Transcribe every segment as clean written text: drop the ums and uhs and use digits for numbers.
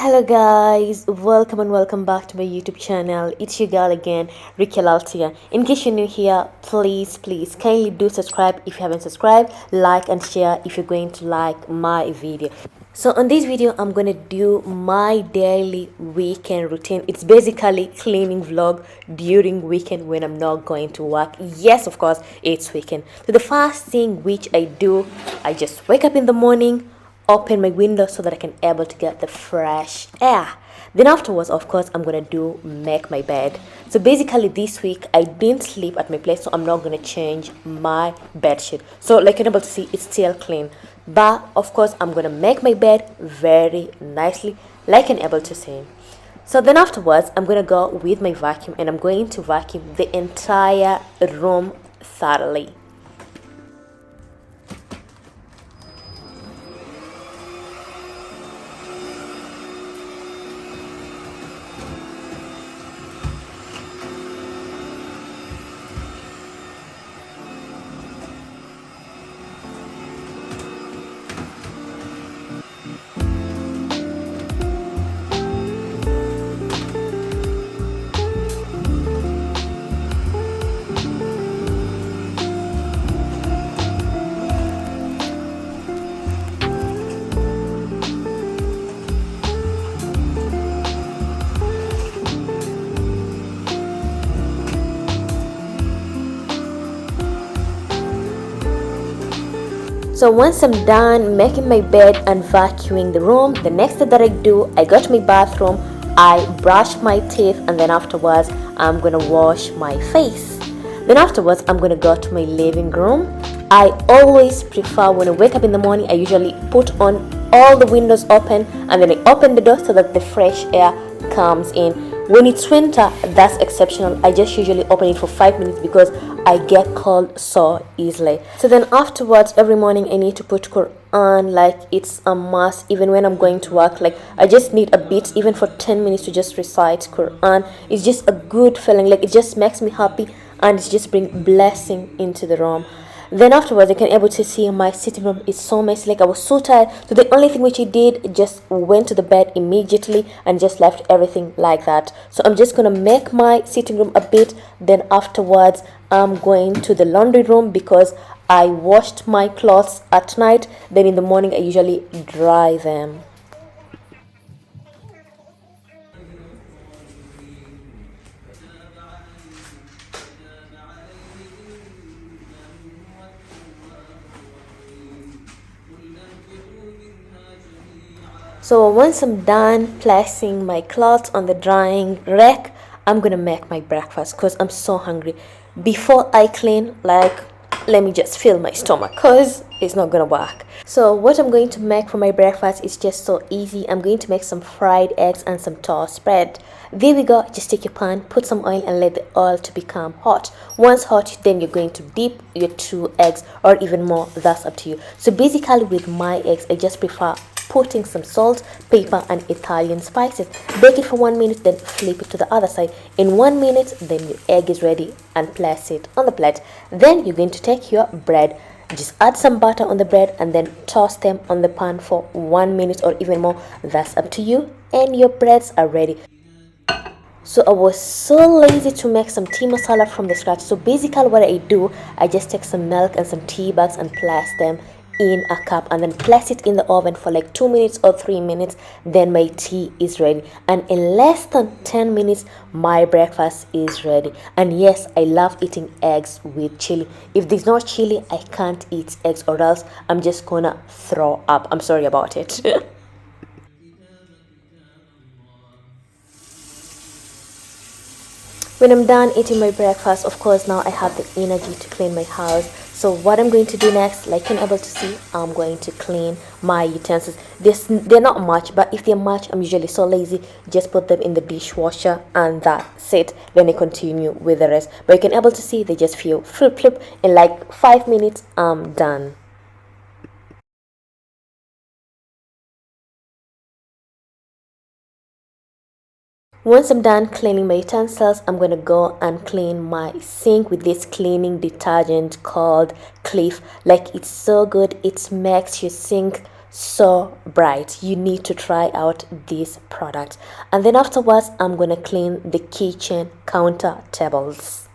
Hello guys, welcome and welcome back to my YouTube channel. It's your girl again, Rukia Laltia. In case you're new here, please kindly do subscribe if you haven't subscribed, like and share if you're going to like my video. So on this video, I'm gonna do my daily weekend routine. It's basically cleaning vlog during weekend when I'm not going to work. Yes, of course, it's weekend. So the first thing which I do, I just wake up in the morning, open my window so that I can able to get the fresh air. Then afterwards, of course, I'm gonna make my bed. So basically this week I didn't sleep at my place, so I'm not gonna change my bed sheet. So like you're able to see, it's still clean. But of course I'm gonna make my bed very nicely, like you're able to see. So then afterwards I'm gonna go with my vacuum and I'm going to vacuum the entire room thoroughly. So once I'm done making my bed and vacuuming the room, the next thing that I do, I go to my bathroom, I brush my teeth, and then afterwards I'm gonna wash my face. Then afterwards I'm gonna go to my living room. I always prefer, when I wake up in the morning, I usually put on all the windows open and then I open the door so that the fresh air comes in. When it's winter, that's exceptional. I just usually open it for 5 minutes because I get cold so easily. So then afterwards, every morning I need to put Quran, like it's a must. Even when I'm going to work, like I just need a bit, even for 10 minutes, to just recite Quran. It's just a good feeling, like it just makes me happy and it just brings blessing into the room. Then afterwards, I can able to see my sitting room is so messy. Like I was so tired, so the only thing which I did, just went to the bed immediately and just left everything like that. So I'm just gonna make my sitting room a bit. Then afterwards, I'm going to the laundry room because I washed my clothes at night. Then in the morning, I usually dry them. So once I'm done placing my clothes on the drying rack, I'm gonna make my breakfast because I'm so hungry. Before I clean, like, let me just fill my stomach because it's not gonna work. So what I'm going to make for my breakfast is just so easy. I'm going to make some fried eggs and some toast bread. There we go. Just take your pan, put some oil and let the oil to become hot. Once hot, then you're going to dip your 2 eggs or even more. That's up to you. So basically with my eggs, I just prefer putting some salt, pepper and Italian spices. Bake it for 1 minute, then flip it to the other side. In 1 minute, then your egg is ready and place it on the plate. Then you're going to take your bread, just add some butter on the bread and then toss them on the pan for 1 minute or even more. That's up to you and your breads are ready. So I was so lazy to make some tea masala from the scratch. So basically what I do, I just take some milk and some tea bags and place them in a cup and then place it in the oven for like 2 minutes or 3 minutes. Then my tea is ready, and in less than 10 minutes my breakfast is ready. And yes, I love eating eggs with chili. If there's no chili, I can't eat eggs, or else I'm just gonna throw up. I'm sorry about it. When I'm done eating my breakfast, of course, now I have the energy to clean my house. So what I'm going to do next, like you're able to see, I'm going to clean my utensils. They're not much, but if they're much, I'm usually so lazy, just put them in the dishwasher and that's it. Then I continue with the rest. But you can able to see they just feel flip in like 5 minutes. I'm done. Once I'm done cleaning my utensils, I'm going to go and clean my sink with this cleaning detergent called Cliff. Like, it's so good. It makes your sink so bright. You need to try out this product. And then afterwards, I'm gonna clean the kitchen counter tables.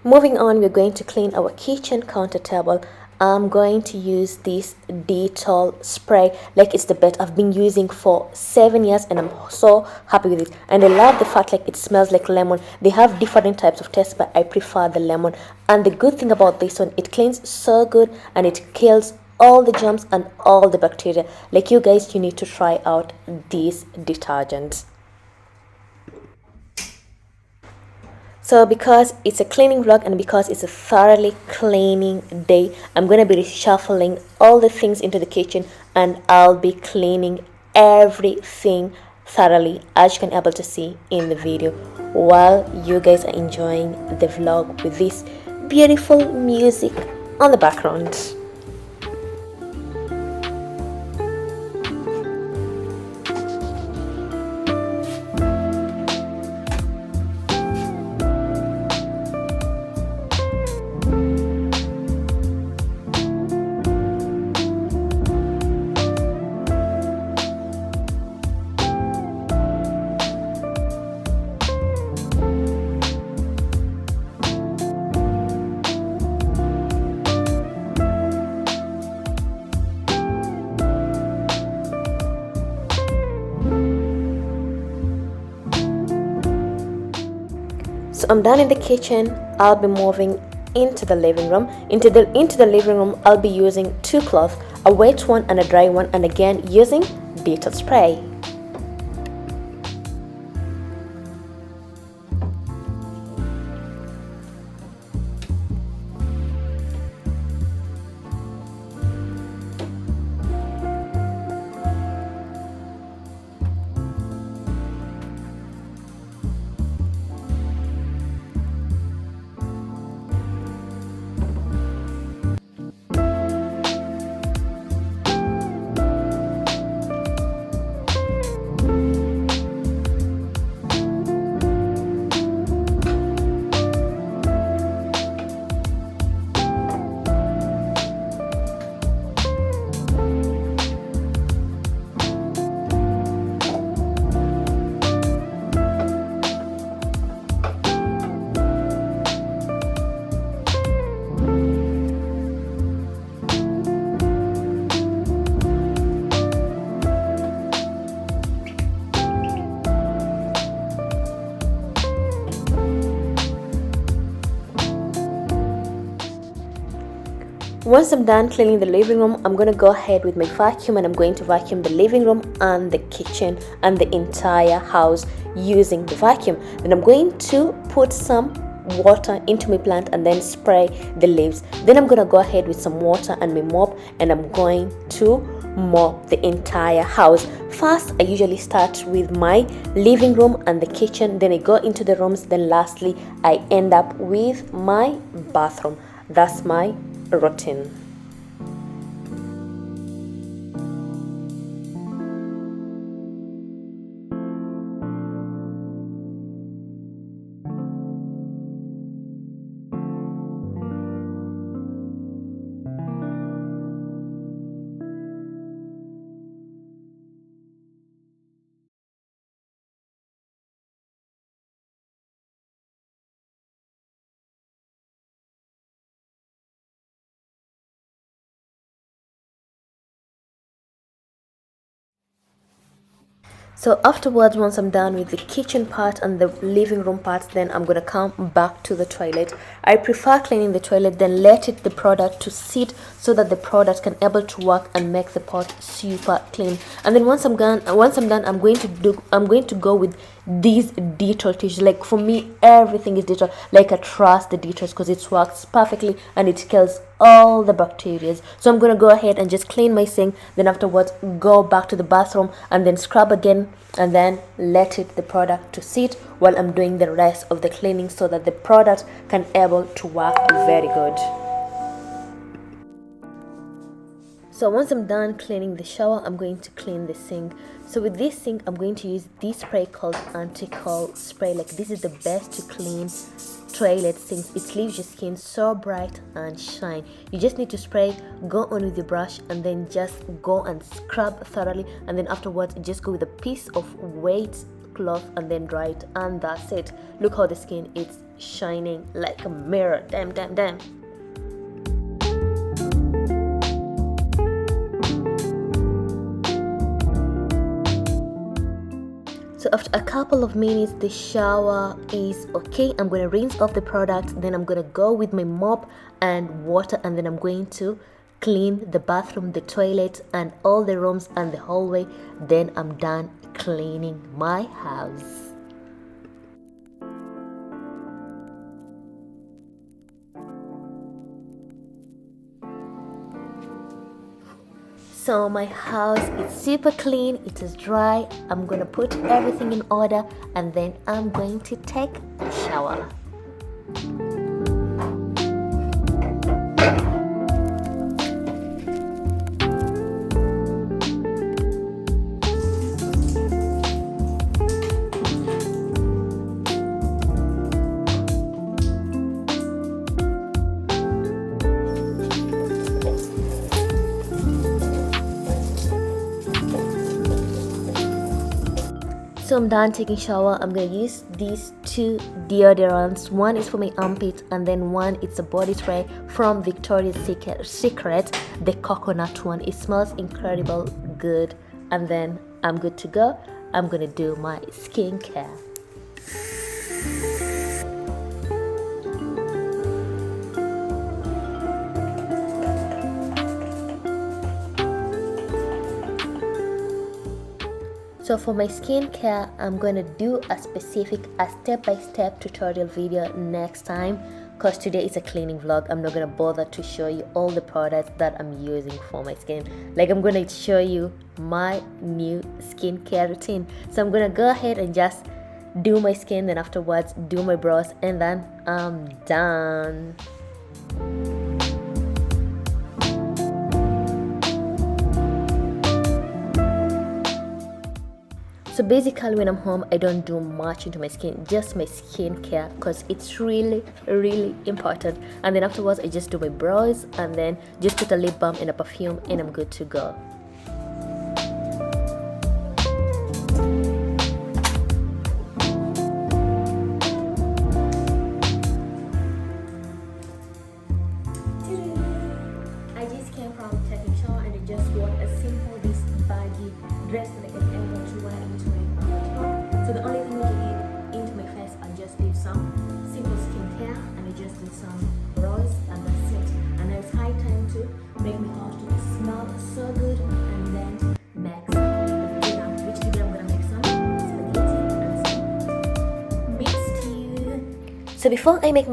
Moving on, we're going to clean our kitchen counter table. I'm going to use this Dettol spray, like it's the best. I've been using for 7 years and I'm so happy with it. And I love the fact like it smells like lemon. They have different types of taste, but I prefer the lemon. And the good thing about this one, it cleans so good and it kills all the germs and all the bacteria. Like you guys, you need to try out these detergents. So because it's a cleaning vlog and because it's a thoroughly cleaning day, I'm going to be reshuffling all the things into the kitchen and I'll be cleaning everything thoroughly, as you can able to see in the video, while you guys are enjoying the vlog with this beautiful music on the background. So I'm done in the kitchen. I'll be moving into the living room. Into the living room, I'll be using two cloths, a wet one and a dry one, and again using Dettol spray. Once I'm done cleaning the living room, I'm going to go ahead with my vacuum and I'm going to vacuum the living room and the kitchen and the entire house using the vacuum. Then I'm going to put some water into my plant and then spray the leaves. Then I'm going to go ahead with some water and my mop and I'm going to mop the entire house. First, I usually start with my living room and the kitchen, then I go into the rooms, then lastly I end up with my bathroom. That's my routine. So afterwards, once I'm done with the kitchen part and the living room part, then I'm gonna come back to the toilet. I prefer cleaning the toilet, then let the product to sit so that the product can able to work and make the pot super clean. And then once I'm done, I'm going to go with these Dettol tissues. Like for me, everything is Dettol. Like I trust the Dettol because it works perfectly and it kills all the bacteria. So I'm gonna go ahead and just clean my sink, then afterwards go back to the bathroom and then scrub again and then let the product to sit while I'm doing the rest of the cleaning so that the product can able to work very good. So once I'm done cleaning the shower, I'm going to clean the sink. So with this sink, I'm going to use this spray called anti-curl spray. Like this is the best to clean toilet since it leaves your skin so bright and shine. You just need to spray, go on with your brush, and then just go and scrub thoroughly, and then afterwards just go with a piece of wet cloth and then dry it, and that's it. Look how the skin is shining like a mirror. Damn. So after a couple of minutes, the shower is okay. I'm going to rinse off the product, then I'm going to go with my mop and water, and then I'm going to clean the bathroom, the toilet, and all the rooms and the hallway. Then I'm done cleaning my house. So my house is super clean, it is dry. I'm gonna put everything in order, and then I'm going to take a shower. So I'm done taking shower. I'm gonna use these two deodorants. One is for my armpit, and then one it's a body spray from Victoria's Secret, the coconut one. It smells incredible good, and then I'm good to go. I'm gonna do my skincare. So for my skincare, I'm going to do a step-by-step tutorial video next time, because today is a cleaning vlog. I'm not going to bother to show you all the products that I'm using for my skin. Like, I'm going to show you my new skincare routine. So I'm going to go ahead and just do my skin, then afterwards do my brows, and then I'm done. So basically when I'm home, I don't do much into my skin, just my skincare, because it's really important. And then afterwards I just do my brows, and then just put a lip balm and a perfume, and I'm good to go. I just came from taking shower, and I just wore a simple this baggy dress that I can able to wear into my top. So the only thing I do into my face, I just do some simple skincare, and I just do some brows, and that's it. And now it's high time to make my house to smell so good, and then make some dinner. Which today I'm gonna make some spaghetti and some mixed stew. So before I make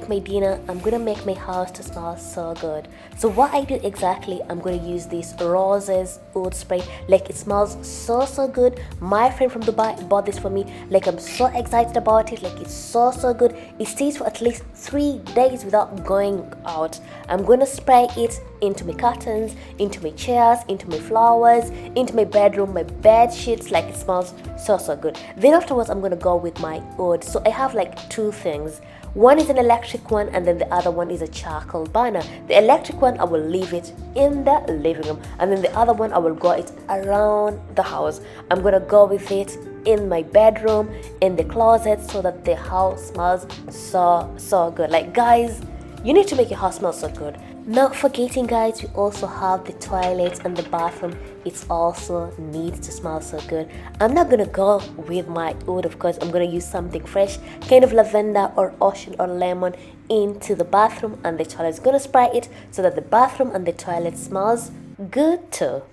my dinner, I'm gonna make my house to smell so good. So what I do exactly, I'm gonna use this roses oud spray. Like, it smells so good. My friend from Dubai bought this for me. Like, I'm so excited about it. Like, it's so good. It stays for at least 3 days without going out. I'm gonna spray it into my curtains, into my chairs, into my flowers, into my bedroom, my bed sheets. Like, it smells so good. Then afterwards I'm gonna go with my oud. So I have like two things. One is an electric one, and then the other one is a charcoal burner. The electric one, I will leave it in the living room, and then the other one, I will go it around the house. I'm gonna go with it in my bedroom, in the closet, so that the house smells so good. Like, guys, you need to make your house smell so good. Not forgetting, guys, we also have the toilet and the bathroom. It also needs to smell so good. I'm not gonna go with my oud, of course. I'm gonna use something fresh, kind of lavender or ocean or lemon, into the bathroom and the toilet. I'm gonna spray it so that the bathroom and the toilet smells good too.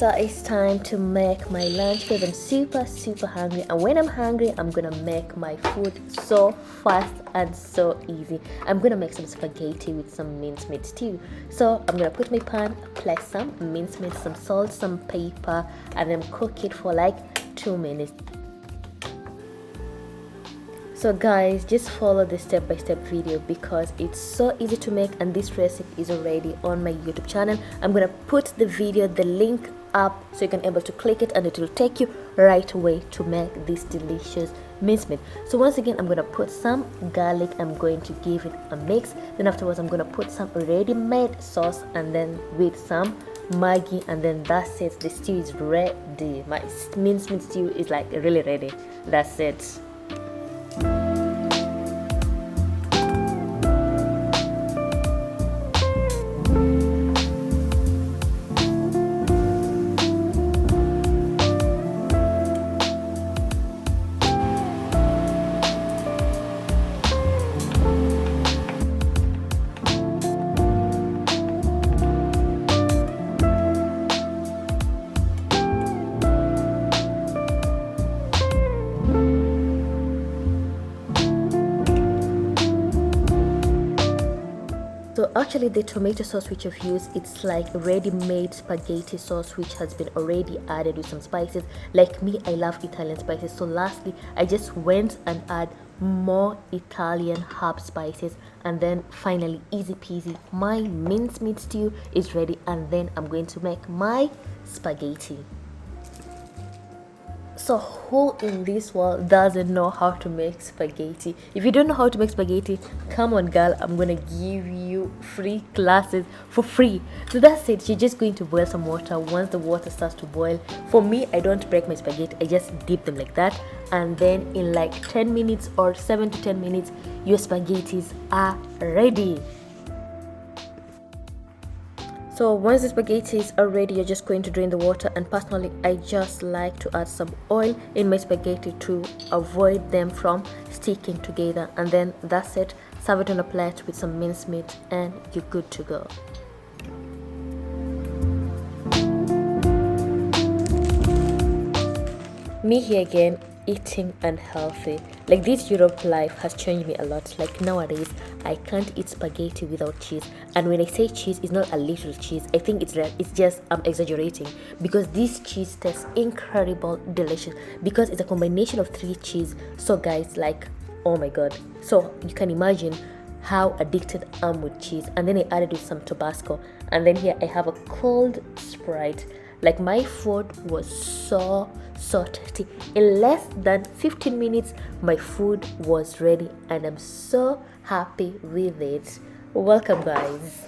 So it's time to make my lunch because I'm super hungry, and when I'm hungry I'm gonna make my food so fast and so easy. I'm gonna make some spaghetti with some mincemeat stew. So I'm gonna put my pan, place some mincemeat, some salt, some pepper, and then cook it for like 2 minutes. So guys, just follow the step-by-step video because it's so easy to make, and this recipe is already on my YouTube channel. I'm gonna put the video, the link up, so you can able to click it and it will take you right away to make this delicious mincemeat. So once again, I'm gonna put some garlic. I'm going to give it a mix. Then afterwards, I'm gonna put some ready-made sauce, and then with some Maggi, and then that's it. The stew is ready. My mincemeat stew is like really ready. That's it. So actually the tomato sauce which I've used, it's like ready-made spaghetti sauce which has been already added with some spices. Like me, I love Italian spices. So lastly, I just went and add more Italian herb spices, and then finally, easy peasy, my mincemeat stew is ready, and then I'm going to make my spaghetti. So who in this world doesn't know how to make spaghetti? If you don't know how to make spaghetti, come on girl, I'm gonna give you free classes for free. So that's it. You're just going to boil some water. Once the water starts to boil, for me, I don't break my spaghetti, I just dip them like that, and then in like 10 minutes or 7 to 10 minutes your spaghettis are ready. So once the spaghettis are ready, you're just going to drain the water, and personally I just like to add some oil in my spaghetti to avoid them from sticking together, and then that's it. Serve it on a plate with some mincemeat and you're good to go. Me here again, eating unhealthy. Like, this Europe life has changed me a lot. Like nowadays I can't eat spaghetti without cheese, and when I say cheese, it's not a little cheese. I think it's just I'm exaggerating, because this cheese tastes incredible, delicious, because it's a combination of 3 cheese. So guys, like, oh my god. So you can imagine how addicted I am with cheese. And then I added with some Tabasco, and then here I have a cold Sprite. Like, my food was so tasty. In less than 15 minutes my food was ready, and I'm so happy with it. Welcome guys.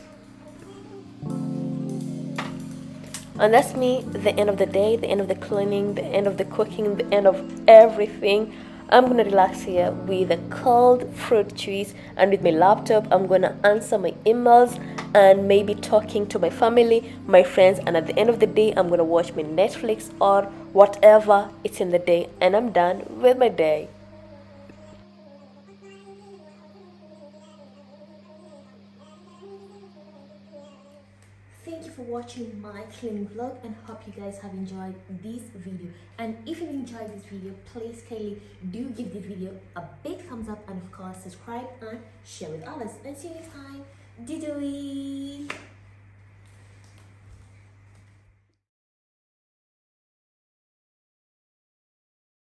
And that's me, the end of the day, the end of the cleaning, the end of the cooking, the end of everything. I'm gonna relax here with a cold fruit juice, and with my laptop I'm gonna answer my emails and maybe talking to my family, my friends, and at the end of the day I'm gonna watch my Netflix or whatever it's in the day, and I'm done with my day. Thank you for watching my cleaning vlog, and hope you guys have enjoyed this video. And if you enjoyed this video, please kindly do give this video a big thumbs up, and of course subscribe and share with others. And see you next time. Doo-doo-wee.